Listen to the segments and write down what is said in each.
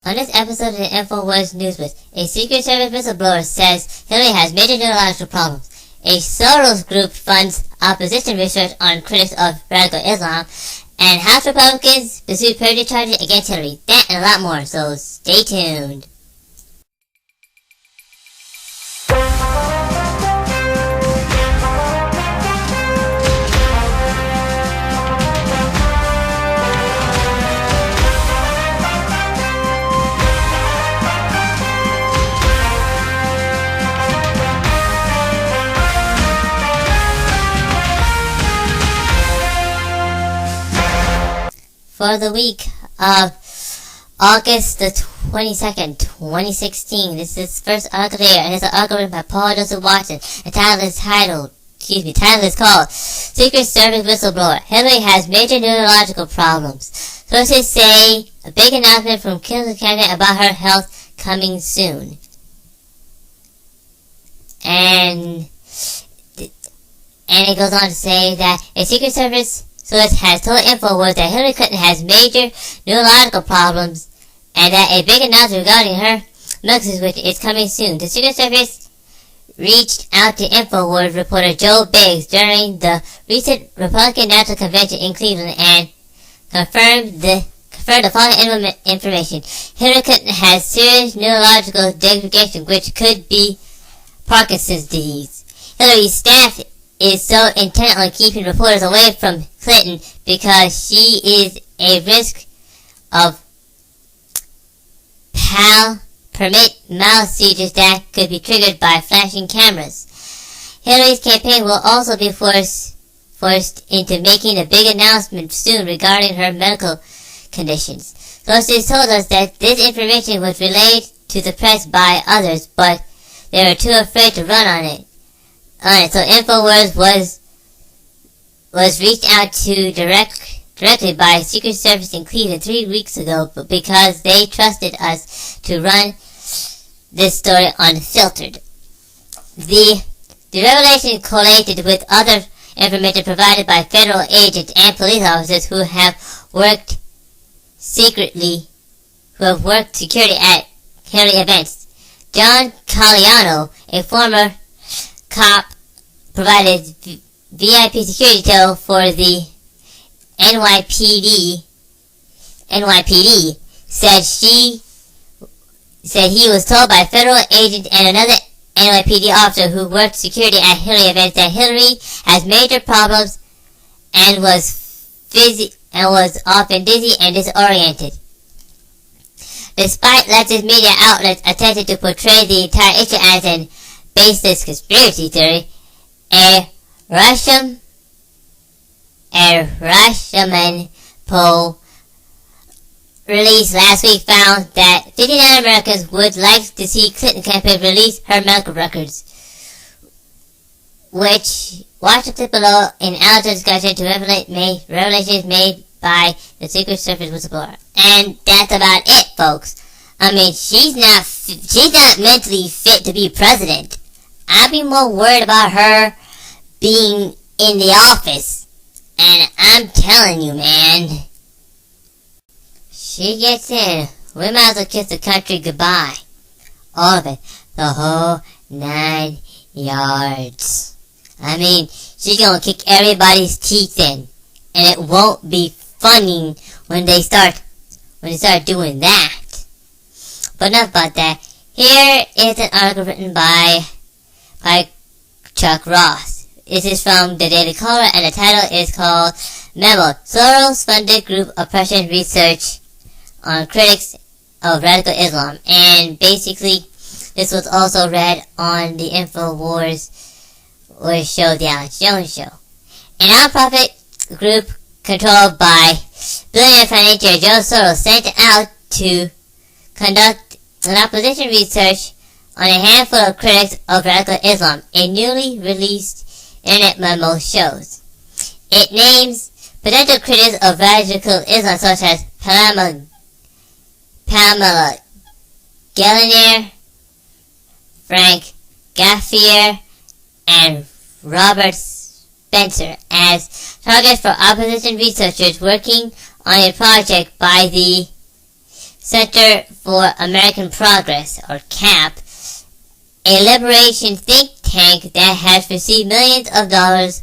On this episode of the Infowars News Blitz, a Secret Service whistleblower says Hillary has major neurological problems. A Soros group funds opposition research on critics of radical Islam, and House Republicans pursue perjury charges against Hillary. That and a lot more, so stay tuned. For the week of August the 22nd, 2016, this is the first article here, and it's an article written by Paul Joseph Watson. The title is called Secret Service Whistleblower. Hillary has major neurological problems. Sources say a big announcement from Clinton's cabinet about her health coming soon. And it goes on to say that a Secret Service source has told Infowars that Hillary Clinton has major neurological problems and that a big announcement regarding her medical situation is coming soon. The Secret Service reached out to Infowars reporter Joe Biggs during the recent Republican National Convention in Cleveland and confirmed the following information. Hillary Clinton has serious neurological degradation, which could be Parkinson's disease. Hillary's staff is so intent on keeping reporters away from Clinton because she is a risk of permit mouth seizures that could be triggered by flashing cameras. Hillary's campaign will also be forced into making a big announcement soon regarding her medical conditions. Sources told us that this information was relayed to the press by others, but they were too afraid to run on it. So Infowars was reached out to directly by Secret Service in Cleveland 3 weeks ago, but because they trusted us to run this story unfiltered. The revelation collated with other information provided by federal agents and police officers who have worked security at Hillary events. John Caliano, a former cop, provided VIP security detail for the NYPD said he was told by a federal agent and another NYPD officer who worked security at Hillary events that Hillary has major problems and was often dizzy and disoriented. Despite leftist media outlets attempting to portray the entire issue as an baseless conspiracy theory, a Rashomon poll released last week found that 59 Americans would like to see Clinton campaign release her medical records, which watch the clip below in our discussion to revelations made by the Secret Service whistleblower. And that's about it, folks. I mean, she's not mentally fit to be president. I'd be more worried about her being in the office. And I'm telling you, man, she gets in, we might as well kiss the country goodbye. All of it. The whole 9 yards. I mean, she's gonna kick everybody's teeth in. And it won't be funny when they start doing that. But enough about that. Here is an article written by Chuck Ross. This is from the Daily Caller, and the title is called Memo, Soros-funded group oppression research on critics of radical Islam. And basically, this was also read on the Infowars show, the Alex Jones Show. A non-profit group controlled by billionaire financier Joe Soros sent out to conduct an opposition research on a handful of critics of radical Islam, a newly released internet memo shows. It names potential critics of radical Islam such as Pamela Gallagher, Frank Gaffier, and Robert Spencer as targets for opposition researchers working on a project by the Center for American Progress, or CAP, a liberation think tank that has received millions of dollars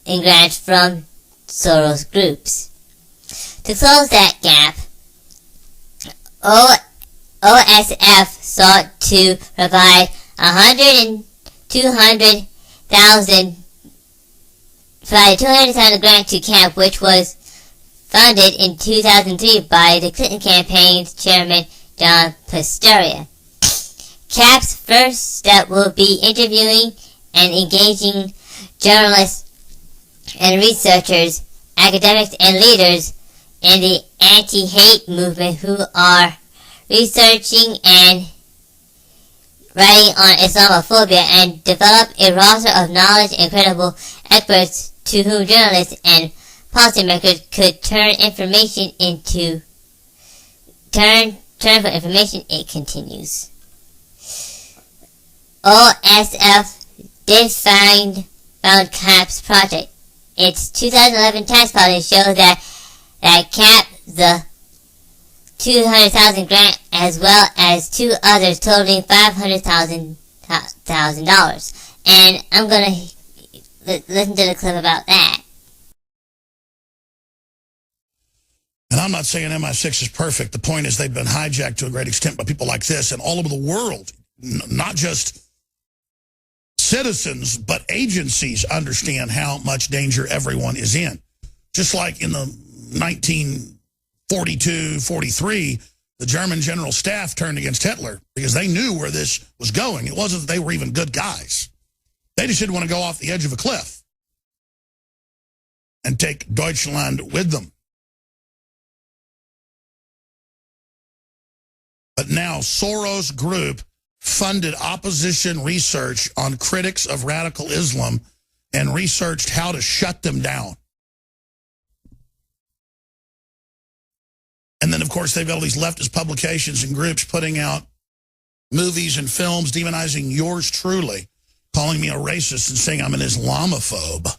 in grants from Soros groups. To close that gap, OSF sought to provide 200,000 grant to CAP, which was funded in 2003 by the Clinton campaign's chairman, John Pastoria. CAP's first step will be interviewing and engaging journalists and researchers, academics, and leaders in the anti-hate movement who are researching and writing on Islamophobia, and develop a roster of knowledge and credible experts to whom journalists and policymakers could turn for information, it continues. OSF did found CAP's project. Its 2011 tax policy shows that CAP the 200,000 grant, as well as two others totaling $500,000. And I'm gonna listen to the clip about that. And I'm not saying MI6 is perfect. The point is they've been hijacked to a great extent by people like this, and all over the world, not just citizens, but agencies understand how much danger everyone is in. Just like in the 1942-43, the German general staff turned against Hitler because they knew where this was going. It wasn't that they were even good guys. They just didn't want to go off the edge of a cliff and take Deutschland with them. But now Soros Group funded opposition research on critics of radical Islam and researched how to shut them down. And then, of course, they've got all these leftist publications and groups putting out movies and films demonizing yours truly, calling me a racist and saying I'm an Islamophobe,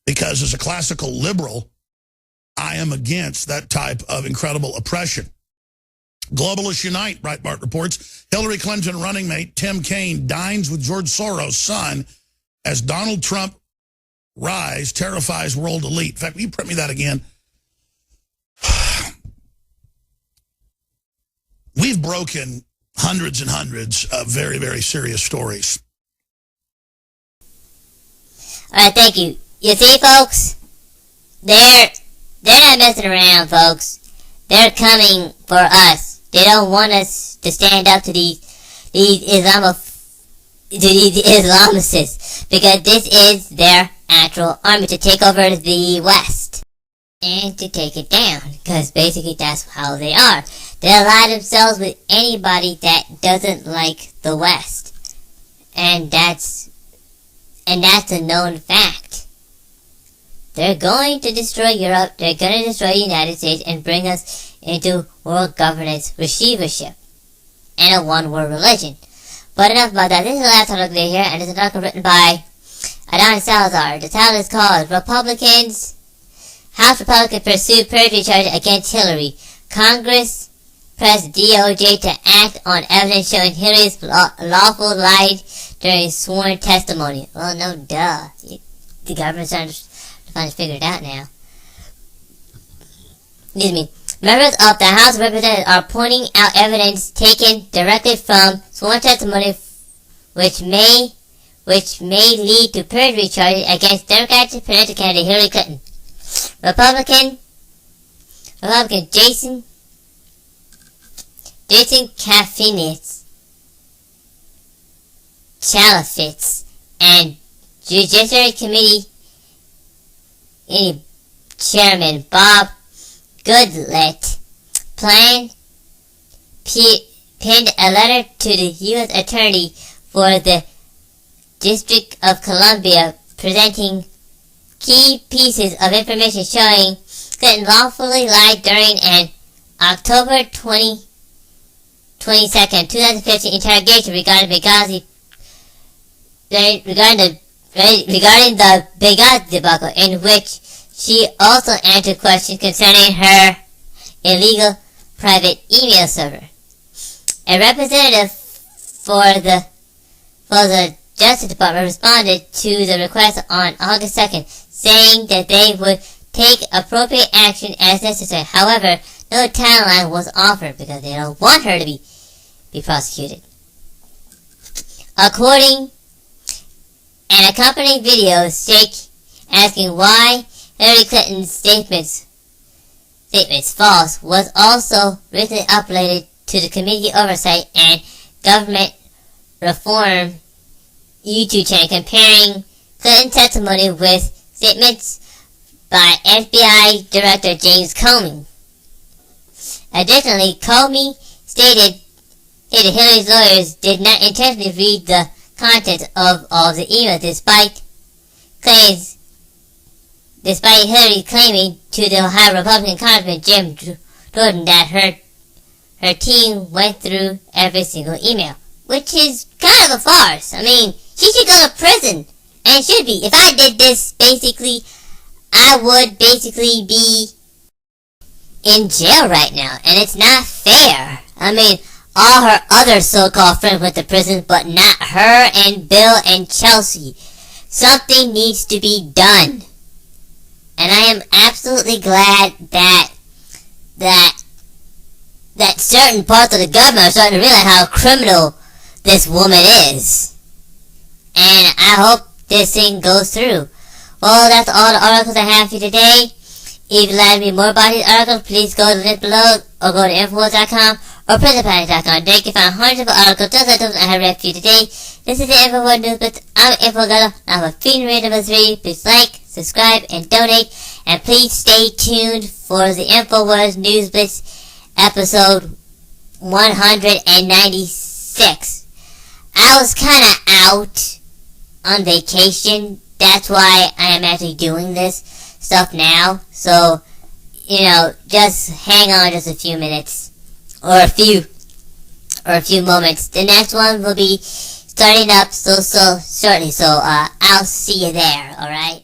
because as a classical liberal, I am against that type of incredible oppression. Globalists unite, Breitbart reports. Hillary Clinton running mate Tim Kaine dines with George Soros' son as Donald Trump rise terrifies world elite. In fact, will you print me that again? We've broken hundreds and hundreds of very, very serious stories. All right, thank you. You see, folks, they're not messing around, folks. They're coming for us. They don't want us to stand up to these Islamicists, because this is their actual army to take over the West and to take it down, because basically that's how they are. They ally themselves with anybody that doesn't like the West, and that's a known fact. They're going to destroy Europe, they're going to destroy the United States, and bring us into world governance receivership and a one-world religion. But enough about that. This is the last article here, and it's an article written by Adon Salazar. The title is called House Republicans Pursue Perjury Charges Against Hillary. Congress pressed DOJ to act on evidence showing Hillary's lawful lied during sworn testimony. Well, no duh. The government's trying to figure it out now. Excuse me. Members of the House of Representatives are pointing out evidence taken directly from sworn testimony which may lead to perjury charges against Democratic presidential candidate Hillary Clinton. Republican Jason Chalifitz and Judiciary Committee Chairman Bob Goodlett penned a letter to the U.S. Attorney for the District of Columbia presenting key pieces of information showing Clinton lawfully lied during an October 22nd, 2015 interrogation regarding the Benghazi debacle, in which she also answered questions concerning her illegal private email server. A representative for the Justice Department responded to the request on August 2nd, saying that they would take appropriate action as necessary. However, no timeline was offered because they don't want her to be prosecuted. According an accompanying video, asking why Hillary Clinton's statements false was also recently uploaded to the Committee Oversight and Government Reform YouTube channel, comparing Clinton's testimony with statements by FBI Director James Comey. Additionally, Comey stated Hillary's lawyers did not intentionally read the contents of all the emails, despite Hillary claiming to the Ohio Republican Congressman Jim Jordan that her team went through every single email, which is kind of a farce. I mean, she should go to prison, and should be. If I did this, basically, I would basically be in jail right now, and it's not fair. I mean, all her other so-called friends went to prison, but not her and Bill and Chelsea. Something needs to be done. And I am absolutely glad that certain parts of the government are starting to realize how criminal this woman is. And I hope this thing goes through. Well, that's all the articles I have for you today. If you'd like to read more about these articles, please go to the link below or go to Infowars.com or PrisonPanic.com. There you can find hundreds of articles just like those I have read for you today. This is the Infowars News Blitz. I'm Infowars. I'm a Freedom Radio number 3. Please like, subscribe, and donate. And please stay tuned for the Infowars News Blitz episode 196. I was kind of out on vacation. That's why I am actually doing this stuff now. So, just hang on just a few minutes. Or a few moments. The next one will be starting up so shortly. So, I'll see you there, alright?